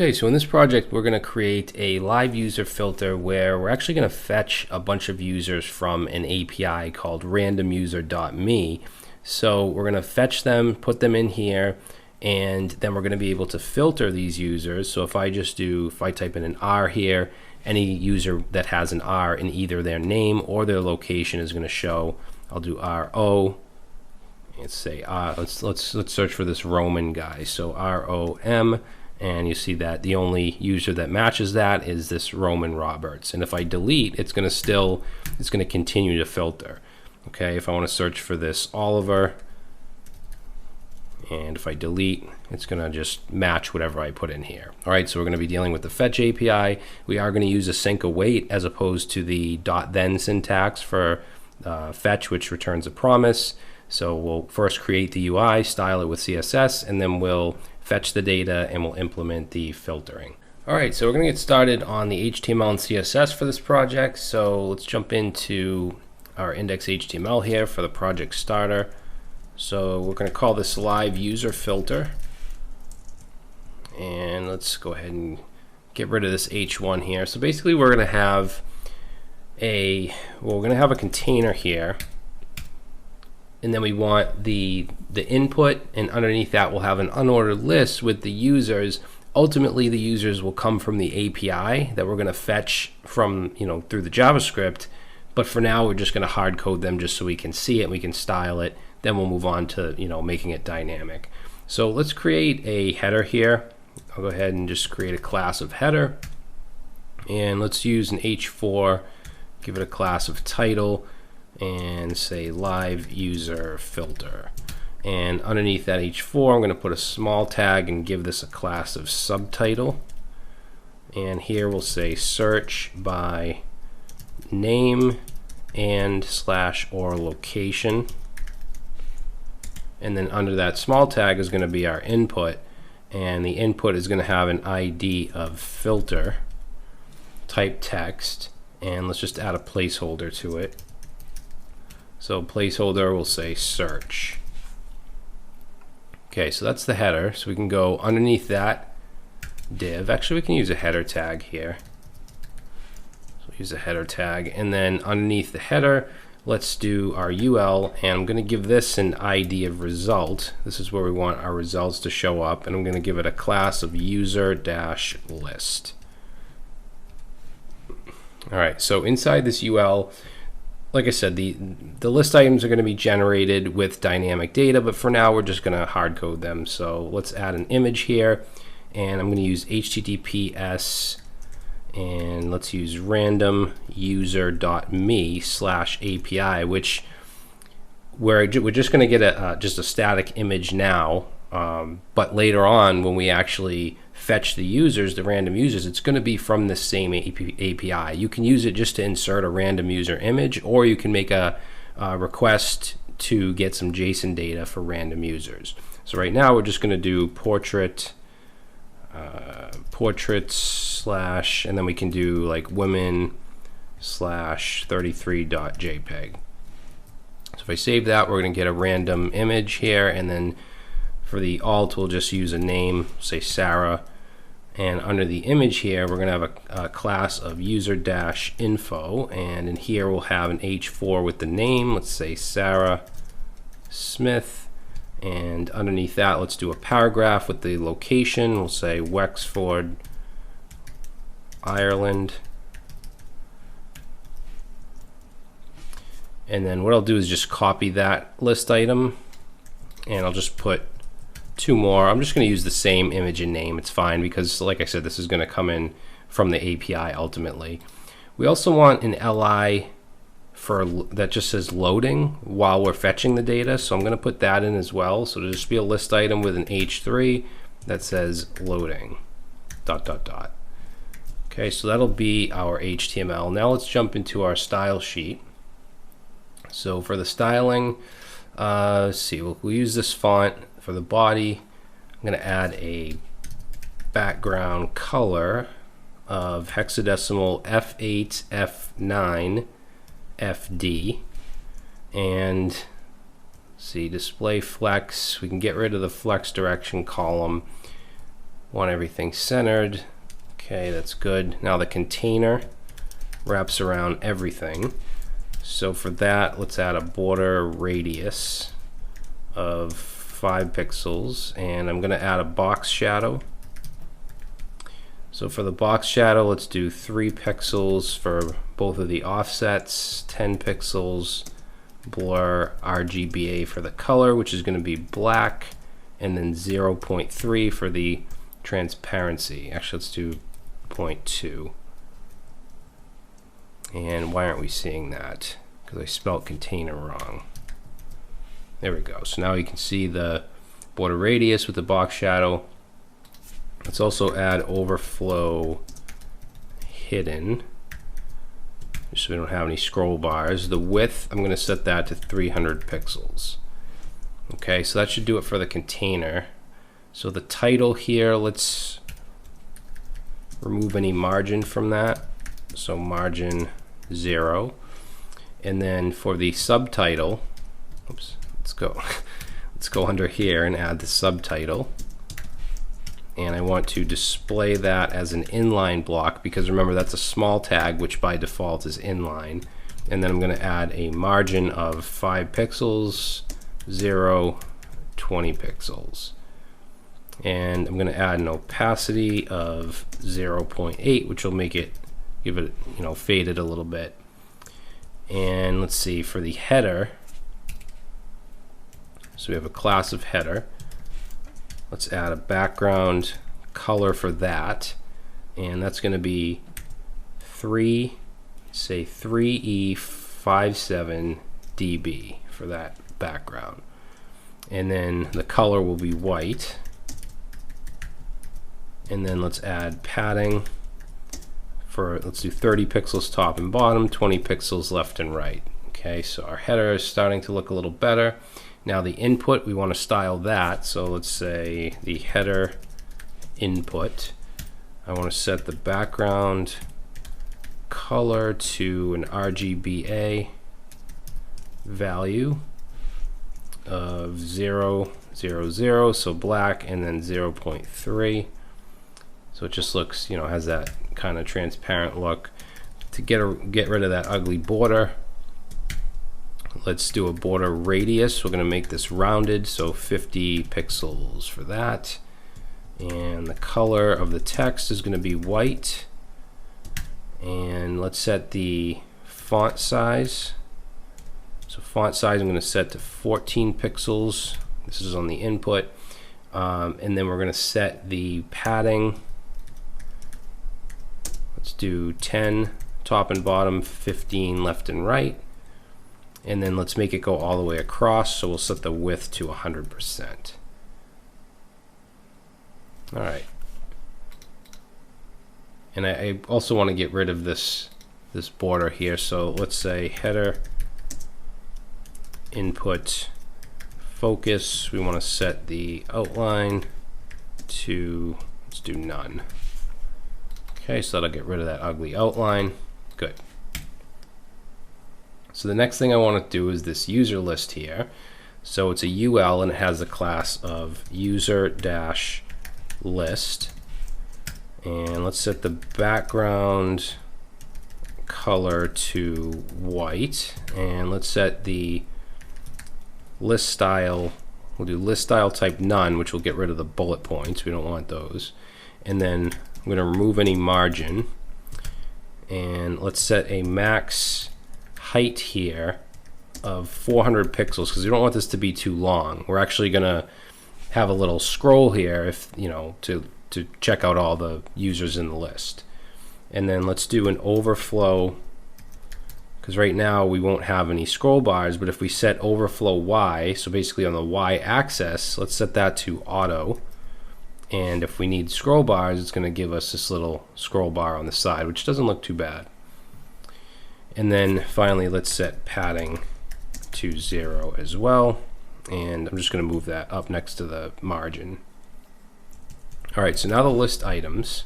Okay, so in this project, we're going to create a live user filter where we're actually going to fetch a bunch of users from an API called randomuser.me. So we're going to fetch them, put them in here, and then we're going to be able to filter these users. So if I type in an R here, any user that has an R in either their name or their location is going to show. I'll do RO. Let's say let's search for this Roman guy. So ROM. And you see that the only user that matches that is this Roman Roberts. And if I delete, it's going to continue to filter. Okay, if I want to search for this Oliver, and if I delete, it's going to just match whatever I put in here. All right, so we're going to be dealing with the fetch API. We are going to use async await as opposed to the .then syntax for fetch, which returns a promise. So we'll first create the UI, style it with CSS, and then we'll fetch the data and we'll implement the filtering. All right, so we're going to get started on the HTML and CSS for this project. So let's jump into our index.html here for the project starter. So we're going to call this live user filter. And let's go ahead and get rid of this h1 here. So basically we're going to have a container here. And then we want the input, and underneath that we'll have an unordered list with the users. Ultimately, the users will come from the API that we're going to fetch from, through the JavaScript. But for now, we're just going to hard code them just so we can see it, we can style it. Then we'll move on to making it dynamic. So let's create a header here. I'll go ahead and just create a class of header, and let's use an h4. Give it a class of title. And say live user filter, and underneath that h4 I'm going to put a small tag and give this a class of subtitle, and here we'll say search by name and / or location, and then under that small tag is going to be our input, and the input is going to have an ID of filter type text, and let's just add a placeholder to it. So placeholder will say search. Okay, so that's the header. So we can go underneath that div. Actually, we can use a header tag here. So use a header tag, and then underneath the header, let's do our UL, and I'm going to give this an ID of result. This is where we want our results to show up, and I'm going to give it a class of user-list. All right, so inside this UL, like I said, the list items are going to be generated with dynamic data, but for now we're just going to hard code them. So let's add an image here, and I'm going to use HTTPS, and let's use randomuser.me/API, which we're just going to get just a static image now, but later on when we actually fetch the users, the random users, it's going to be from the same API. You can use it just to insert a random user image, or you can make a request to get some JSON data for random users. So right now we're just going to do portrait / and then we can do like women /33.jpg. So if I save that, we're going to get a random image here, and then for the alt we'll just use a name, say Sarah, and under the image here we're going to have a class of user-info, and in here we'll have an h4 with the name, let's say Sarah Smith, and underneath that let's do a paragraph with the location, we'll say Wexford, Ireland, and then what I'll do is just copy that list item, and I'll just put two more. I'm just going to use the same image and name. It's fine because, like I said, this is going to come in from the API ultimately. We also want an li that just says loading while we're fetching the data, so I'm going to put that in as well. So it'll just be a list item with an h3 that says loading ... Okay, so that'll be our HTML. Now let's jump into our style sheet. So for the styling, let's see, we'll use this font. For the body, I'm going to add a background color of hexadecimal F8, F9, FD, and see, display flex. We can get rid of the flex direction column. Want everything centered. Okay, that's good. Now the container wraps around everything. So for that, let's add a border radius of 5 pixels, and I'm going to add a box shadow. So for the box shadow, let's do 3 pixels for both of the offsets, 10 pixels, blur RGBA for the color, which is going to be black, and then 0.3 for the transparency. Actually, let's do 0.2. And why aren't we seeing that? Because I spelled container wrong. There we go. So now you can see the border radius with the box shadow. Let's also add overflow hidden, just so we don't have any scroll bars. The width, I'm going to set that to 300 pixels. Okay, so that should do it for the container. So the title here, let's remove any margin from that. So margin 0. And then for the subtitle, oops, let's go under here and add the subtitle. And I want to display that as an inline block, because remember that's a small tag, which by default is inline. And then I'm going to add a margin of 5 pixels, 0, 20 pixels. And I'm going to add an opacity of 0.8, which will make it, give it, fade it a little bit. And let's see, for the header, so we have a class of header. Let's add a background color for that, and that's going to be 3E57dB for that background. And then the color will be white. And then let's add padding for, let's do 30 pixels top and bottom, 20 pixels left and right. Okay, so our header is starting to look a little better. Now the input, we want to style that. So let's say the header input. I want to set the background color to an RGBA value of 0, 0, 0, so black, and then 0.3. So it just looks, has that kind of transparent look. To get rid of that ugly border, let's do a border radius. We're going to make this rounded, so 50 pixels for that. And the color of the text is going to be white. And let's set the font size. So font size I'm going to set to 14 pixels. This is on the input. And then we're going to set the padding. Let's do 10 top and bottom, 15 left and right. And then let's make it go all the way across, so we'll set the width to 100%. All right. And I also want to get rid of this border here, so let's say header input focus. We want to set the outline to, let's do none. Okay, so that'll get rid of that ugly outline. Good. So the next thing I want to do is this user list here. So it's a UL and it has the class of user-list. And let's set the background color to white. And let's set the list style. We'll do list style type none, which will get rid of the bullet points. We don't want those. And then I'm going to remove any margin. And let's set a max height here of 400 pixels, because we don't want this to be too long. We're actually going to have a little scroll here, if to check out all the users in the list. And then let's do an overflow, because right now we won't have any scroll bars, but if we set overflow Y, so basically on the Y axis, let's set that to auto. And if we need scroll bars, it's going to give us this little scroll bar on the side, which doesn't look too bad. And then finally, let's set padding to 0 as well. And I'm just going to move that up next to the margin. All right, so now the list items.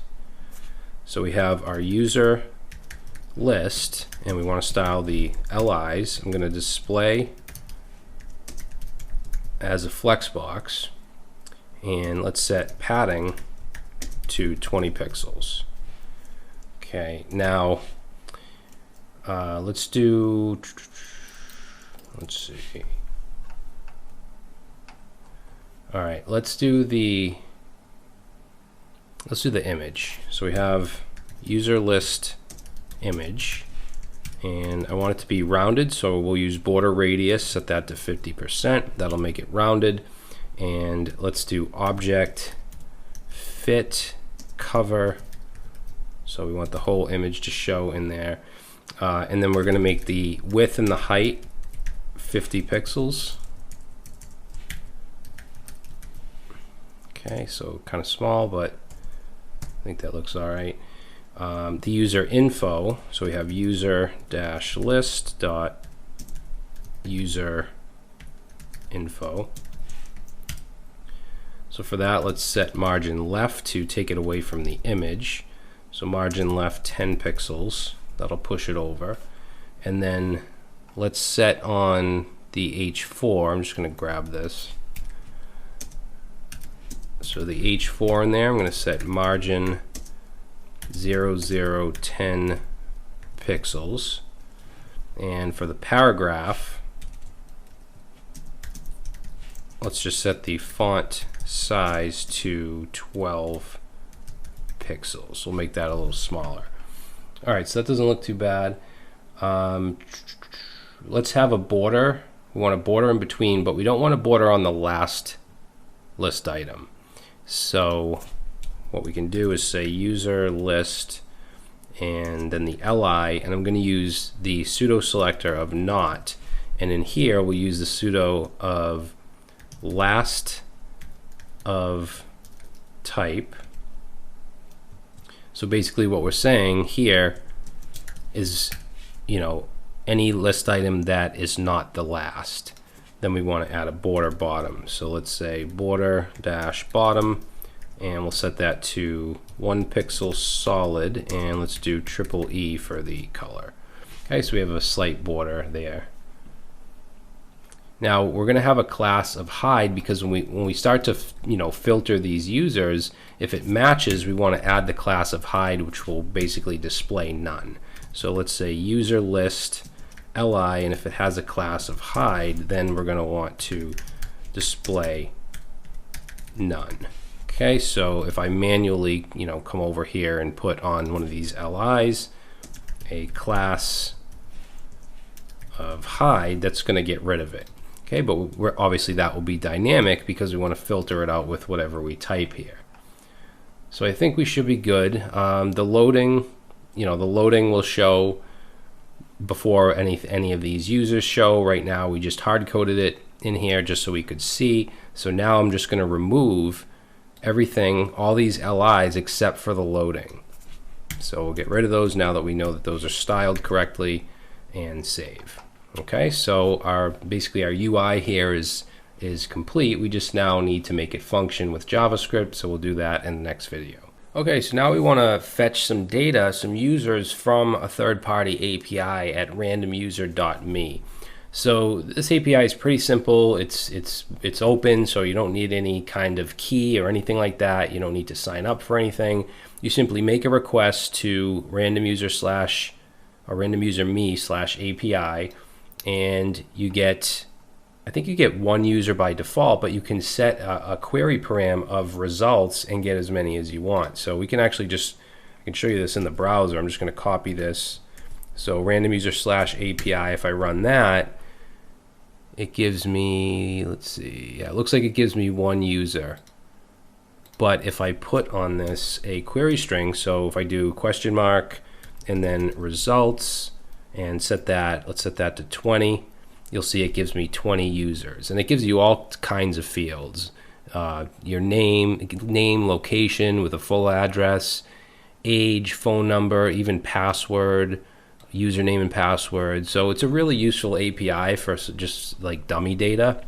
So we have our user list, and we want to style the LIs. I'm going to display as a flex box. And let's set padding to 20 pixels. Okay, now let's see. All right, let's do the image. So we have user list image, and I want it to be rounded, so we'll use border radius, set that to 50%. That'll make it rounded. And let's do object fit cover, so we want the whole image to show in there. And then we're going to make the width and the height 50 pixels. Okay, so kind of small, but I think that looks all right. The user info, so we have user dash list dot user info. So for that, let's set margin left to take it away from the image. So margin left 10 pixels, that'll push it over. And then let's set on the H4, I'm just going to grab this. So the H4 in there, I'm going to set margin 0010 pixels. And for the paragraph, let's just set the font size to 12 pixels. We'll make that a little smaller. All right, so that doesn't look too bad. Let's have a border. We want a border in between, but we don't want a border on the last list item. So what we can do is say user list and then the li, and I'm going to use the pseudo selector of not, and in here we'll use the pseudo of last of type. So basically what we're saying here is, you know, any list item that is not the last. Then we want to add a border bottom. So let's say border dash bottom, and we'll set that to 1 pixel solid, and let's do triple E for the color. Okay, so we have a slight border there. Now we're going to have a class of hide, because when we start to filter these users, if it matches, we want to add the class of hide, which will basically display none. So let's say user list li, and if it has a class of hide, then we're going to want to display none. Okay, so if I manually come over here and put on one of these LIs a class of hide, that's going to get rid of it. Okay, but obviously that will be dynamic because we want to filter it out with whatever we type here. So I think we should be good. The loading, the loading will show before any of these users show. Right now we just hard coded it in here just so we could see. So now I'm just going to remove everything, all these LIs except for the loading. So we'll get rid of those now that we know that those are styled correctly, and save. Okay, so basically our UI here is complete. We just now need to make it function with JavaScript, so we'll do that in the next video. Okay, so now we want to fetch some data, some users from a third-party API at randomuser.me. So this API is pretty simple. It's open, so you don't need any kind of key or anything like that. You don't need to sign up for anything. You simply make a request to randomuser.me/API, and you get, I think you get one user by default, but you can set a query param of results and get as many as you want. So we can actually I can show you this in the browser. I'm just going to copy this. So randomuser/API, if I run that, it gives me, let's see, yeah, it looks like it gives me one user. But if I put on this a query string, so if I do question mark and then results and set that, let's set that to 20, you'll see it gives me 20 users. And it gives you all kinds of fields. Your name, location with a full address, age, phone number, even password, username and password. So it's a really useful API for just like dummy data.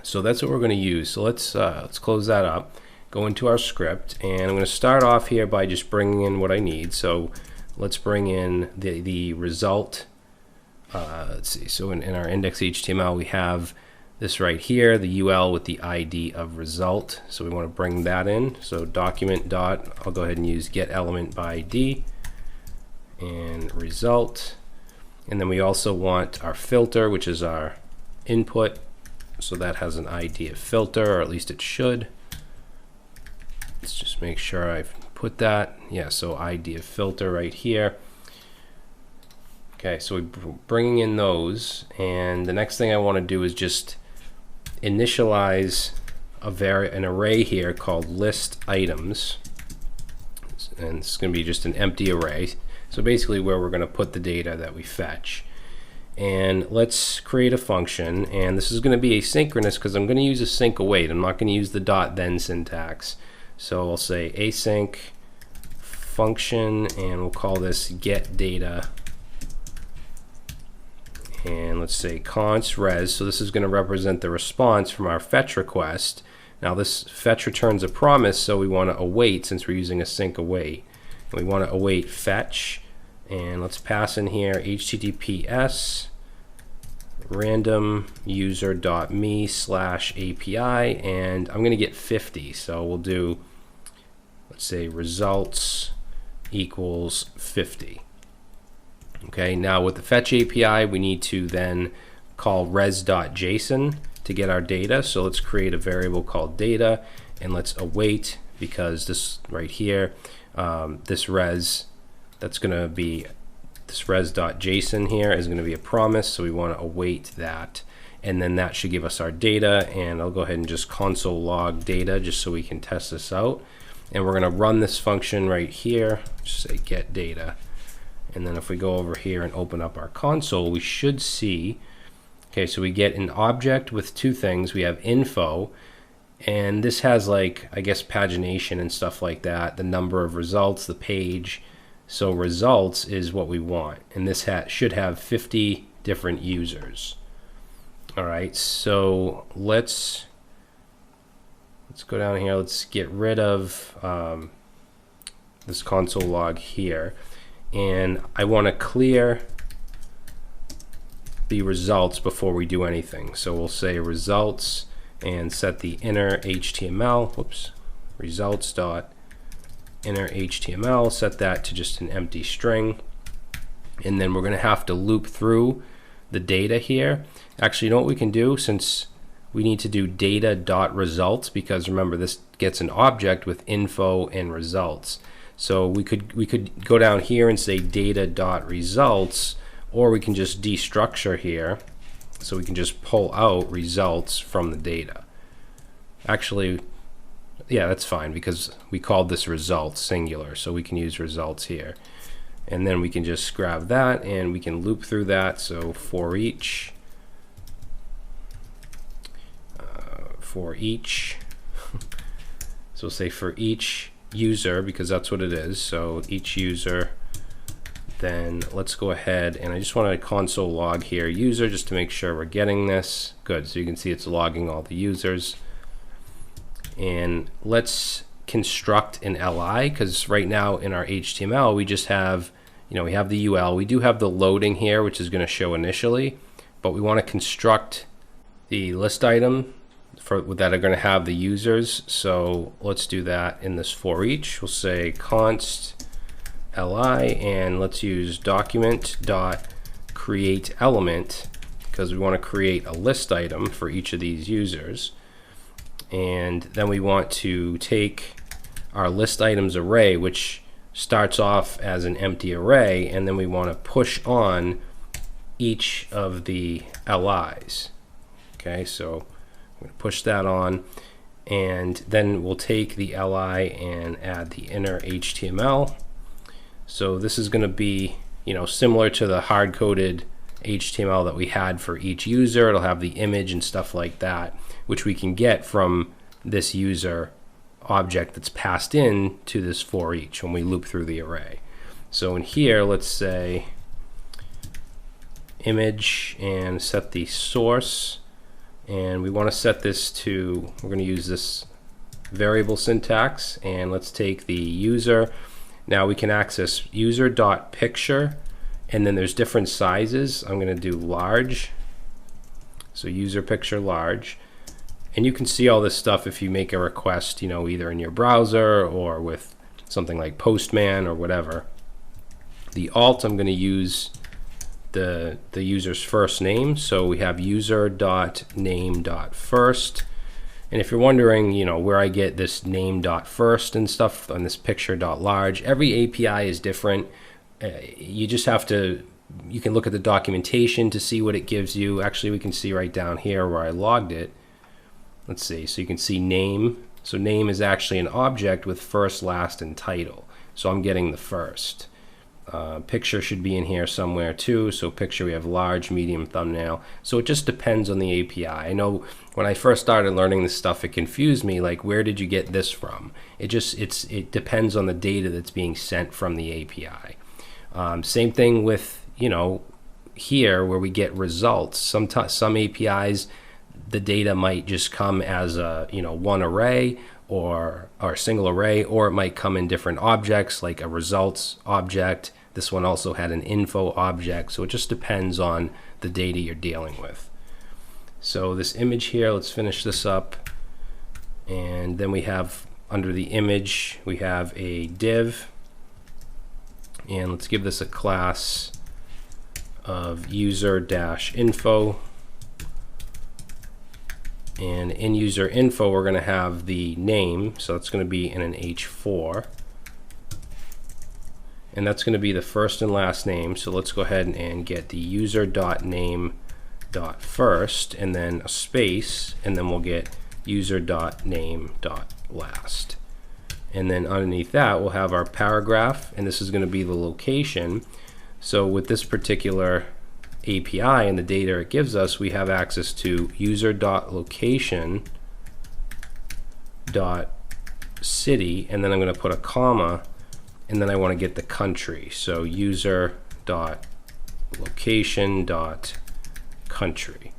So that's what we're going to use. So let's close that up, go into our script, and I'm going to start off here by just bringing in what I need. So let's bring in the result. Let's see, so in our index.html we have this right here, the UL with the ID of result. So we want to bring that in. So document dot, I'll go ahead and use get element by ID and result. And then we also want our filter, which is our input. So that has an ID of filter, or at least it should. Let's just make sure I've put that. Yeah, so ID of filter right here. Okay, so we're bringing in those, and the next thing I want to do is just initialize an array here called list items, and it's going to be just an empty array. So basically where we're going to put the data that we fetch. And let's create a function, and this is going to be asynchronous because I'm going to use async await. I'm not going to use the dot then syntax. So I'll say async function, and we'll call this get data. And let's say const res. So this is going to represent the response from our fetch request. Now this fetch returns a promise, so we want to await since we're using async await. And we want to await fetch. And let's pass in here https random user.me/API, and I'm going to get 50. So we'll do, let's say results equals 50. Okay, now with the fetch API, we need to then call res.json to get our data. So let's create a variable called data, and let's await, because this right here, this res, that's going to be, this res.json here is going to be a promise, so we want to await that. And then that should give us our data, and I'll go ahead and just console log data just so we can test this out. And we're going to run this function right here, just say get data. And then if we go over here and open up our console, we should see, okay, so we get an object with two things. We have info, and this has, like, I guess pagination and stuff like that, the number of results, the page. So results is what we want, and this should have 50 different users. All right, so let's go down here. Let's get rid of this console log here. And I want to clear the results before we do anything. So we'll say results and set the inner HTML, results dot inner HTML, set that to just an empty string. And then we're going to have to loop through the data here. Actually, you know what we can do, since we need to do data dot results, because remember this gets an object with info and results. So we could go down here and say data dot results, or we can just destructure here, so we can just pull out results from the data. Actually, yeah, that's fine because we called this results singular, so we can use results here. And then we can just grab that and we can loop through that. So for each so say for each user, because that's what it is, so each user, then let's go ahead and I just want to console log here user just to make sure we're getting this. Good, so you can see it's logging all the users. And let's construct an LI, because right now in our HTML we just have, we have the UL, we do have the loading here which is going to show initially, but we want to construct the list item that are going to have the users. So let's do that in this for each. We'll say const li, and let's use document dot create element, because we want to create a list item for each of these users. And then we want to take our list items array, which starts off as an empty array, and then we want to push on each of the LIs. Okay, so I'm going to push that on, and then we'll take the li and add the inner HTML. So this is going to be, similar to the hard-coded HTML that we had for each user. It'll have the image and stuff like that, which we can get from this user object that's passed in to this for each when we loop through the array. So in here, let's say image and set the source, and we want to set this to, we're going to use this variable syntax, and let's take the user. Now we can access user.picture, and then there's different sizes. I'm going to do large, So user picture large. And you can see all this stuff if you make a request, either in your browser or with something like Postman or whatever. The alt, I'm going to use the user's first name. So we have user.name.first. And if you're wondering, where I get this name.first and stuff on this picture.large, every API is different. You just have to, you can look at the documentation to see what it gives you. Actually, we can see right down here where I logged it. Let's see, so you can see name. So name is actually an object with first, last, and title. So I'm getting the first. Picture should be in here somewhere too. So picture, we have large, medium, thumbnail. So it just depends on the API. I know when I first started learning this stuff, it confused me. Like, where did you get this from? It depends on the data that's being sent from the API. Same thing with, here where we get results. Some APIs, the data might just come as a, one array or a single array, or it might come in different objects like a results object. This one also had an info object. So it just depends on the data you're dealing with. So this image here, let's finish this up. And then we have under the image, we have a div. And let's give this a class of user-info. And in user info, we're going to have the name. So it's going to be in an H4. And that's going to be the first and last name. So let's go ahead and get the user.name.first and then a space. And then we'll get user.name.last. And then underneath that, we'll have our paragraph. And this is going to be the location. So with this particular API and the data it gives us, we have access to user.location.city, and then I'm going to put a comma, and then I want to get the country. So user.location.country.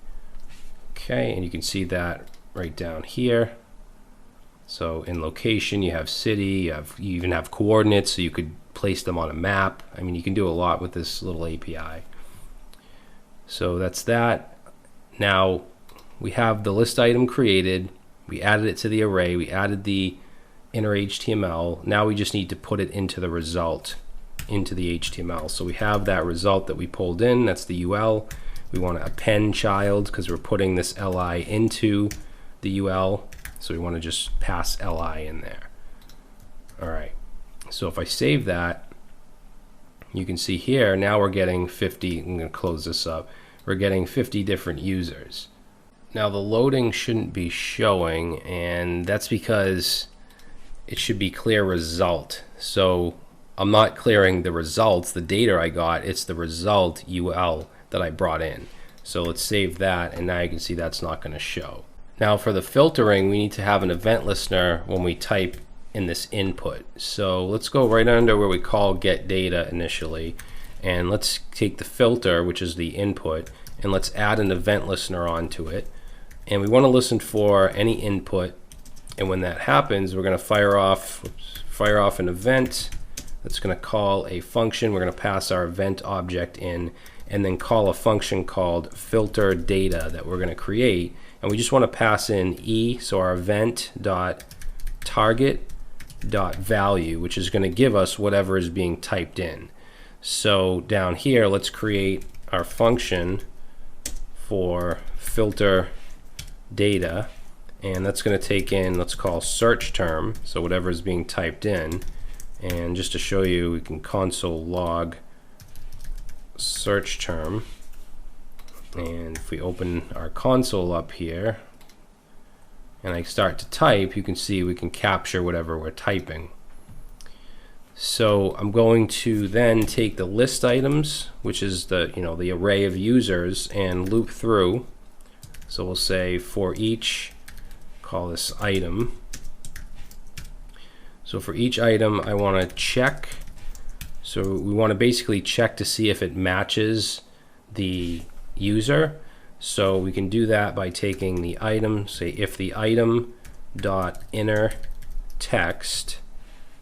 Okay, and you can see that right down here. So in location, you have city, you even have coordinates, so you could place them on a map. I mean, you can do a lot with this little API. So that's that. Now we have the list item created. We added it to the array. We added the inner HTML. Now we just need to put it into the result, into the HTML. So we have that result that we pulled in. That's the UL. We want to append child because we're putting this LI into the UL. So we want to just pass LI in there. All right. So if I save that, you can see here, now we're getting 50, I'm going to close this up, we're getting 50 different users. Now the loading shouldn't be showing, and that's because it should be clear result. So I'm not clearing the results, the data I got, it's the result UL that I brought in. So let's save that, and now you can see that's not going to show. Now for the filtering, we need to have an event listener when we type in this input. So let's go right under where we call get data initially, and let's take the filter, which is the input, and let's add an event listener onto it. And we want to listen for any input, and when that happens, we're going to fire off an event that's going to call a function. We're going to pass our event object in, and then call a function called filter data that we're going to create. And we just want to pass in e, so our event.target.value, which is going to give us whatever is being typed in. So down here, let's create our function for filter data, and that's going to take in, let's call search term, so whatever is being typed in. And just to show you, we can console log search term, and if we open our console up here and I start to type, you can see we can capture whatever we're typing. So I'm going to then take the list items, which is the the array of users, and loop through. So we'll say for each, call this item. So for each item, I want to check. So we want to basically check to see if it matches the user. So we can do that by taking the item, say if the item dot inner text.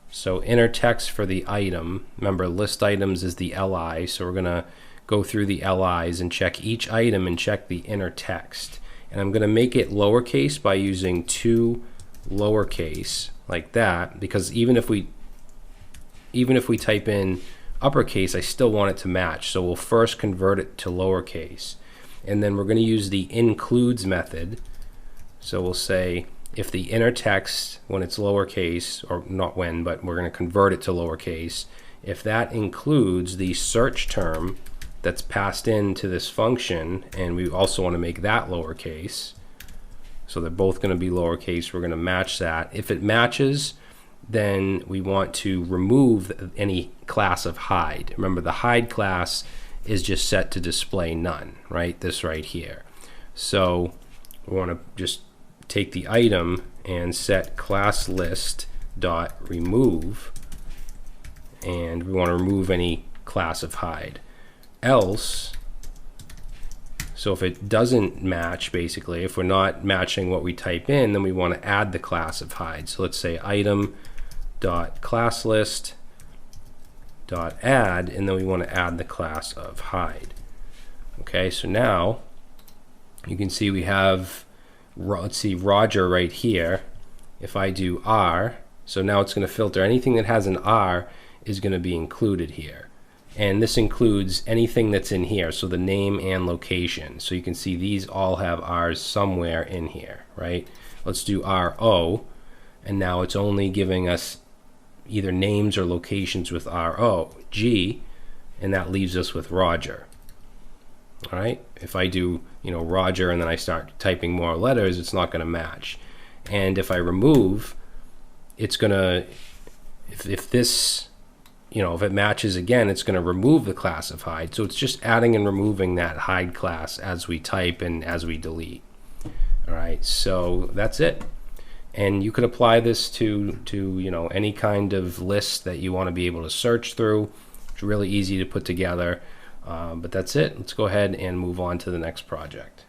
So inner text for the item. Remember, list items is the LI, so we're gonna go through the LIs and check each item and check the inner text. And I'm going to make it lowercase by using 2 lowercase like that, because even if we type in uppercase, I still want it to match. So we'll first convert it to lowercase, and then we're going to use the includes method. So we'll say if the inner text, when it's lowercase, or not when, but we're going to convert it to lowercase, if that includes the search term that's passed into this function, and we also want to make that lowercase, so they're both going to be lowercase, we're going to match that. If it matches, then we want to remove any class of hide. Remember, the hide class is just set to display none, right? This right here. So we want to just take the item and set class list dot remove, and we want to remove any class of hide. Else, so if it doesn't match, basically, if we're not matching what we type in, then we want to add the class of hide. So let's say item dot class list dot add, and then we want to add the class of hide. Okay, so now you can see we have, let's see, Roger right here. If I do R, so now it's going to filter anything that has an R is going to be included here. And this includes anything that's in here, so the name and location. So you can see these all have R's somewhere in here, right? Let's do RO, and now it's only giving us either names or locations with RO. G, and that leaves us with Roger. All right, if I do, Roger, and then I start typing more letters, it's not going to match. And if I remove, it's going to, if this, if it matches again, it's going to remove the class of hide. So it's just adding and removing that hide class as we type and as we delete. All right, so that's it. And you could apply this to any kind of list that you want to be able to search through. It's really easy to put together. But that's it. Let's go ahead and move on to the next project.